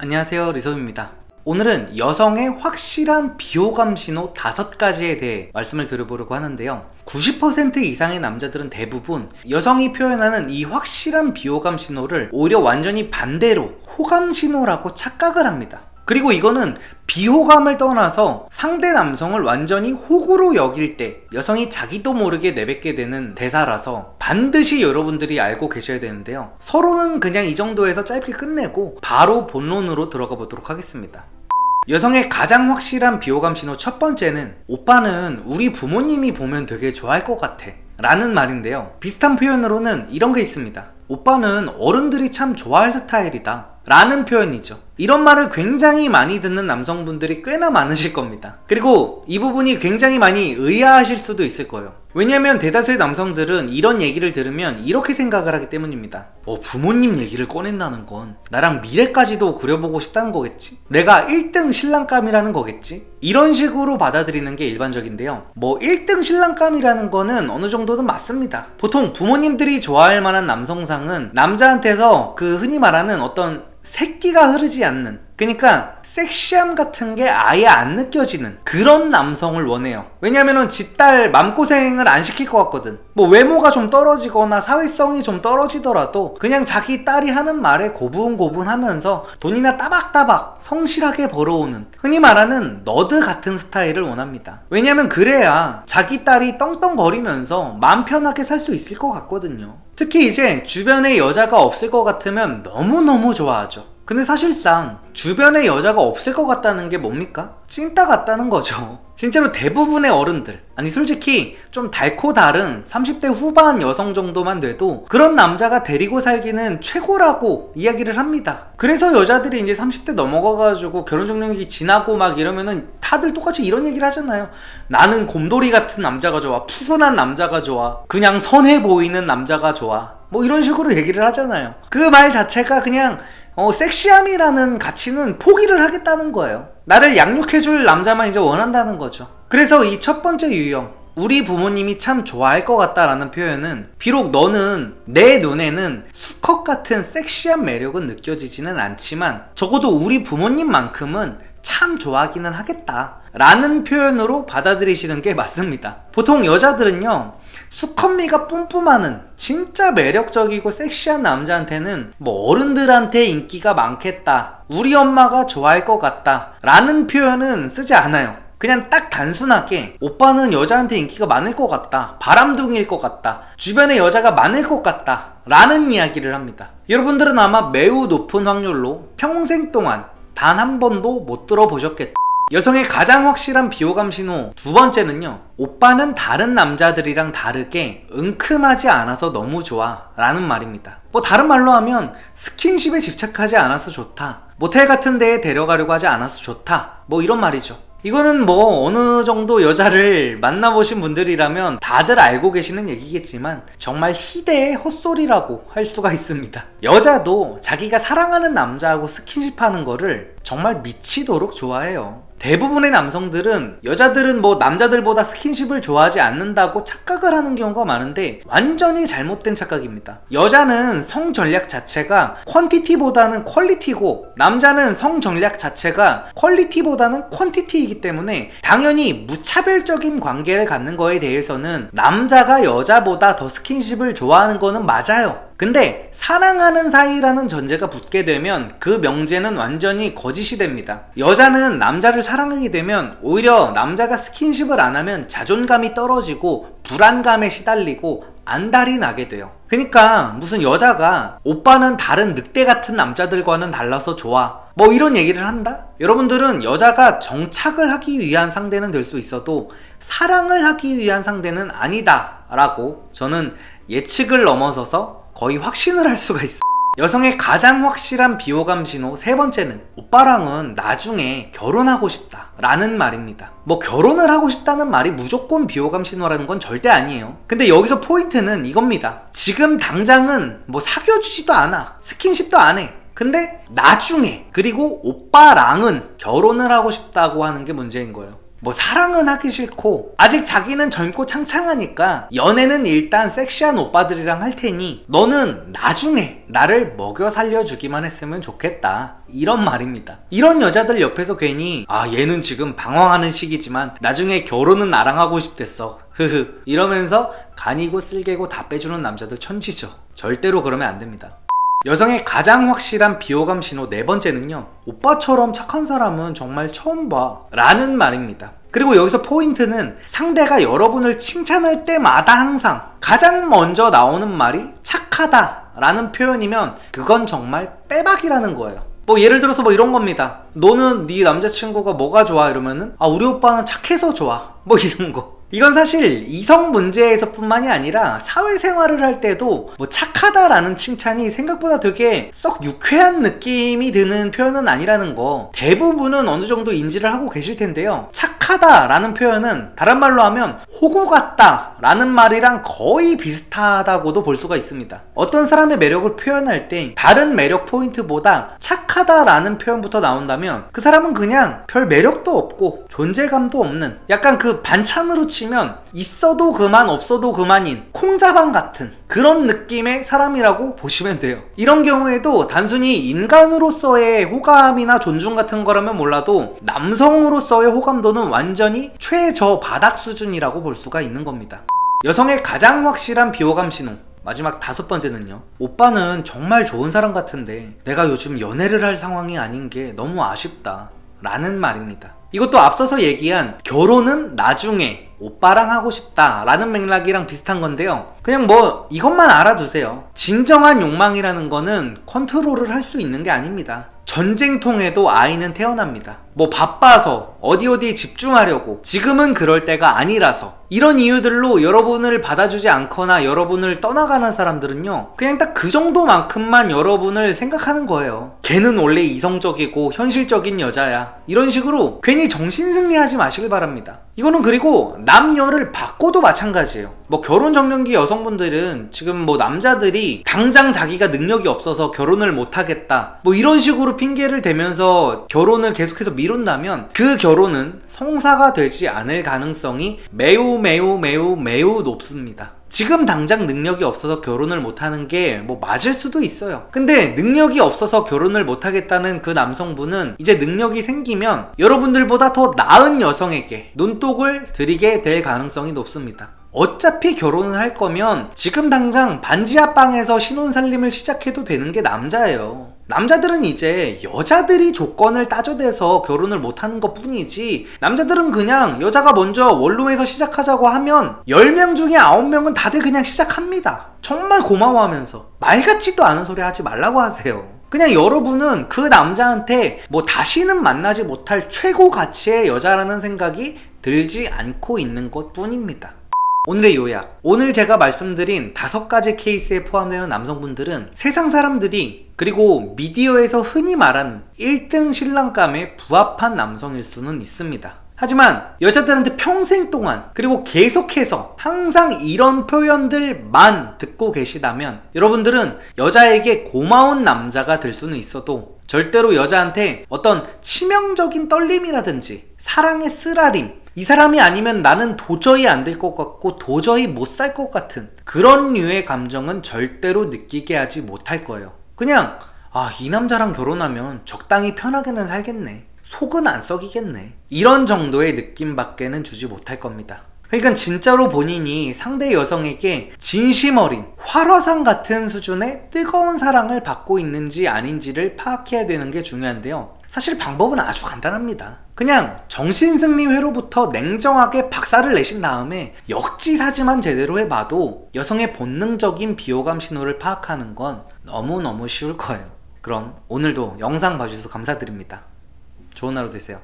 안녕하세요, 리섭입니다. 오늘은 여성의 확실한 비호감 신호 5가지에 대해 말씀을 드려보려고 하는데요. 90% 이상의 남자들은 대부분 여성이 표현하는 이 확실한 비호감 신호를 오히려 완전히 반대로 호감 신호라고 착각을 합니다. 그리고 이거는 비호감을 떠나서 상대 남성을 완전히 호구로 여길 때 여성이 자기도 모르게 내뱉게 되는 대사라서 반드시 여러분들이 알고 계셔야 되는데요. 서로는 그냥 이 정도에서 짧게 끝내고 바로 본론으로 들어가 보도록 하겠습니다. 여성의 가장 확실한 비호감 신호 첫 번째는 오빠는 우리 부모님이 보면 되게 좋아할 것 같아 라는 말인데요. 비슷한 표현으로는 이런 게 있습니다. 오빠는 어른들이 참 좋아할 스타일이다 라는 표현이죠. 이런 말을 굉장히 많이 듣는 남성분들이 꽤나 많으실 겁니다. 그리고 이 부분이 굉장히 많이 의아하실 수도 있을 거예요. 왜냐면 대다수의 남성들은 이런 얘기를 들으면 이렇게 생각을 하기 때문입니다. 부모님 얘기를 꺼낸다는 건 나랑 미래까지도 그려보고 싶다는 거겠지? 내가 1등 신랑감이라는 거겠지? 이런 식으로 받아들이는 게 일반적인데요. 1등 신랑감이라는 거는 어느 정도는 맞습니다. 보통 부모님들이 좋아할 만한 남성상은 남자한테서 그 흔히 말하는 어떤 새끼가 흐르지 않는, 그러니까 섹시함 같은 게 아예 안 느껴지는 그런 남성을 원해요. 왜냐면은 지 딸 맘고생을 안 시킬 것 같거든. 외모가 좀 떨어지거나 사회성이 좀 떨어지더라도 그냥 자기 딸이 하는 말에 고분고분하면서 돈이나 따박따박 성실하게 벌어오는, 흔히 말하는 너드 같은 스타일을 원합니다. 왜냐면 그래야 자기 딸이 떵떵거리면서 마음 편하게 살 수 있을 것 같거든요. 특히 이제 주변에 여자가 없을 것 같으면 너무너무 좋아하죠. 근데 사실상 주변에 여자가 없을 것 같다는 게 뭡니까? 찐따 같다는 거죠. 진짜로 대부분의 어른들, 아니 솔직히 좀 달코 다른 30대 후반 여성 정도만 돼도 그런 남자가 데리고 살기는 최고라고 이야기를 합니다. 그래서 여자들이 이제 30대 넘어가가지고 결혼정년기 지나고 막 이러면은 다들 똑같이 이런 얘기를 하잖아요. 나는 곰돌이 같은 남자가 좋아, 푸근한 남자가 좋아, 그냥 선해 보이는 남자가 좋아, 이런 식으로 얘기를 하잖아요. 그 말 자체가 그냥 섹시함이라는 가치는 포기를 하겠다는 거예요. 나를 양육해줄 남자만 이제 원한다는 거죠. 그래서 이 첫 번째 유형, 우리 부모님이 참 좋아할 것 같다라는 표현은 비록 너는 내 눈에는 수컷 같은 섹시한 매력은 느껴지지는 않지만 적어도 우리 부모님만큼은 참 좋아하기는 하겠다 라는 표현으로 받아들이시는 게 맞습니다. 보통 여자들은요, 수컷미가 뿜뿜하는 진짜 매력적이고 섹시한 남자한테는 어른들한테 인기가 많겠다, 우리 엄마가 좋아할 것 같다 라는 표현은 쓰지 않아요. 그냥 딱 단순하게 오빠는 여자한테 인기가 많을 것 같다, 바람둥이일 것 같다, 주변에 여자가 많을 것 같다 라는 이야기를 합니다. 여러분들은 아마 매우 높은 확률로 평생 동안 단 한 번도 못 들어보셨겠죠. 여성의 가장 확실한 비호감 신호 두 번째는요, 오빠는 다른 남자들이랑 다르게 은큼하지 않아서 너무 좋아 라는 말입니다. 다른 말로 하면 스킨십에 집착하지 않아서 좋다, 모텔 같은 데에 데려가려고 하지 않아서 좋다, 이런 말이죠. 이거는 어느 정도 여자를 만나보신 분들이라면 다들 알고 계시는 얘기겠지만 정말 희대의 헛소리라고 할 수가 있습니다. 여자도 자기가 사랑하는 남자하고 스킨십 하는 거를 정말 미치도록 좋아해요. 대부분의 남성들은 여자들은 남자들보다 스킨십을 좋아하지 않는다고 착각을 하는 경우가 많은데 완전히 잘못된 착각입니다. 여자는 성 전략 자체가 퀀티티보다는 퀄리티고 남자는 성 전략 자체가 퀄리티보다는 퀀티티이기 때문에 당연히 무차별적인 관계를 갖는 거에 대해서는 남자가 여자보다 더 스킨십을 좋아하는 거는 맞아요. 근데 사랑하는 사이라는 전제가 붙게 되면 그 명제는 완전히 거짓이 됩니다. 여자는 남자를 사랑하게 되면 오히려 남자가 스킨십을 안 하면 자존감이 떨어지고 불안감에 시달리고 안달이 나게 돼요. 그러니까 무슨 여자가 오빠는 다른 늑대 같은 남자들과는 달라서 좋아, 이런 얘기를 한다? 여러분들은 여자가 정착을 하기 위한 상대는 될 수 있어도 사랑을 하기 위한 상대는 아니다 라고 저는 예측을 넘어서서 거의 확신을 할 수가 있어요. 여성의 가장 확실한 비호감 신호 세 번째는 오빠랑은 나중에 결혼하고 싶다 라는 말입니다. 결혼을 하고 싶다는 말이 무조건 비호감 신호라는 건 절대 아니에요. 근데 여기서 포인트는 이겁니다. 지금 당장은 사귀어주지도 않아, 스킨십도 안 해. 근데 나중에, 그리고 오빠랑은 결혼을 하고 싶다고 하는 게 문제인 거예요. 뭐 사랑은 하기 싫고 아직 자기는 젊고 창창하니까 연애는 일단 섹시한 오빠들이랑 할 테니 너는 나중에 나를 먹여 살려주기만 했으면 좋겠다, 이런 말입니다. 이런 여자들 옆에서 괜히 얘는 지금 방황하는 시기지만 나중에 결혼은 나랑 하고 싶댔어 흐흐 이러면서 간이고 쓸개고 다 빼주는 남자들 천지죠. 절대로 그러면 안 됩니다. 여성의 가장 확실한 비호감 신호 네 번째는요, 오빠처럼 착한 사람은 정말 처음 봐 라는 말입니다. 그리고 여기서 포인트는 상대가 여러분을 칭찬할 때마다 항상 가장 먼저 나오는 말이 착하다 라는 표현이면 그건 정말 빼박이라는 거예요. 뭐 예를 들어서 뭐 이런 겁니다. 너는 네 남자친구가 뭐가 좋아? 이러면은 우리 오빠는 착해서 좋아, 뭐 이런 거. 이건 사실 이성 문제에서 뿐만이 아니라 사회생활을 할 때도 뭐 착하다라는 칭찬이 생각보다 되게 썩 유쾌한 느낌이 드는 표현은 아니라는 거 대부분은 어느 정도 인지를 하고 계실 텐데요. 착하다라는 표현은 다른 말로 하면 호구 같다 라는 말이랑 거의 비슷하다고도 볼 수가 있습니다. 어떤 사람의 매력을 표현할 때 다른 매력 포인트보다 착하다라는 표현부터 나온다면 그 사람은 그냥 별 매력도 없고 존재감도 없는, 약간 그 반찬으로 치면 있어도 그만 없어도 그만인 콩자반 같은 그런 느낌의 사람이라고 보시면 돼요. 이런 경우에도 단순히 인간으로서의 호감이나 존중 같은 거라면 몰라도 남성으로서의 호감도는 완전히 최저 바닥 수준이라고 볼 수가 있는 겁니다. 여성의 가장 확실한 비호감 신호 마지막 다섯 번째는요, 오빠는 정말 좋은 사람 같은데 내가 요즘 연애를 할 상황이 아닌 게 너무 아쉽다 라는 말입니다. 이것도 앞서서 얘기한 결혼은 나중에 오빠랑 하고 싶다 라는 맥락이랑 비슷한 건데요, 그냥 뭐 이것만 알아두세요. 진정한 욕망이라는 거는 컨트롤을 할 수 있는 게 아닙니다. 전쟁통에도 아이는 태어납니다. 뭐 바빠서 어디 집중하려고, 지금은 그럴 때가 아니라서, 이런 이유들로 여러분을 받아주지 않거나 여러분을 떠나가는 사람들은요, 그냥 딱 그 정도만큼만 여러분을 생각하는 거예요. 걔는 원래 이성적이고 현실적인 여자야, 이런 식으로 괜히 정신승리하지 마시길 바랍니다. 이거는 그리고 남녀를 바꿔도 마찬가지예요. 뭐 결혼 정년기 여성분들은 지금 뭐 남자들이 당장 자기가 능력이 없어서 결혼을 못하겠다 뭐 이런 식으로 핑계를 대면서 결혼을 계속해서 미룬다면 그 결혼은 성사가 되지 않을 가능성이 매우 높습니다. 지금 당장 능력이 없어서 결혼을 못하는 게 뭐 맞을 수도 있어요. 근데 능력이 없어서 결혼을 못하겠다는 그 남성분은 이제 능력이 생기면 여러분들보다 더 나은 여성에게 눈독을 들이게 될 가능성이 높습니다. 어차피 결혼을 할 거면 지금 당장 반지하방에서 신혼살림을 시작해도 되는 게 남자예요. 남자들은 이제 여자들이 조건을 따져대서 결혼을 못하는 것 뿐이지, 남자들은 그냥 여자가 먼저 원룸에서 시작하자고 하면 10명 중에 9명은 다들 그냥 시작합니다. 정말 고마워하면서. 말 같지도 않은 소리 하지 말라고 하세요. 그냥 여러분은 그 남자한테 뭐 다시는 만나지 못할 최고 가치의 여자라는 생각이 들지 않고 있는 것 뿐입니다. 오늘의 요약, 오늘 제가 말씀드린 5가지 케이스에 포함되는 남성분들은 세상 사람들이, 그리고 미디어에서 흔히 말하는 1등 신랑감에 부합한 남성일 수는 있습니다. 하지만 여자들한테 평생 동안 그리고 계속해서 항상 이런 표현들만 듣고 계시다면 여러분들은 여자에게 고마운 남자가 될 수는 있어도 절대로 여자한테 어떤 치명적인 떨림이라든지 사랑의 쓰라림, 이 사람이 아니면 나는 도저히 안 될 것 같고 도저히 못 살 것 같은 그런 류의 감정은 절대로 느끼게 하지 못할 거예요. 그냥 이 남자랑 결혼하면 적당히 편하게는 살겠네, 속은 안 썩이겠네, 이런 정도의 느낌밖에는 주지 못할 겁니다. 그러니까 진짜로 본인이 상대 여성에게 진심 어린 활화산 같은 수준의 뜨거운 사랑을 받고 있는지 아닌지를 파악해야 되는 게 중요한데요, 사실 방법은 아주 간단합니다. 그냥 정신승리 회로부터 냉정하게 박살을 내신 다음에 역지사지만 제대로 해봐도 여성의 본능적인 비호감 신호를 파악하는 건 너무너무 쉬울 거예요. 그럼 오늘도 영상 봐주셔서 감사드립니다. 좋은 하루 되세요.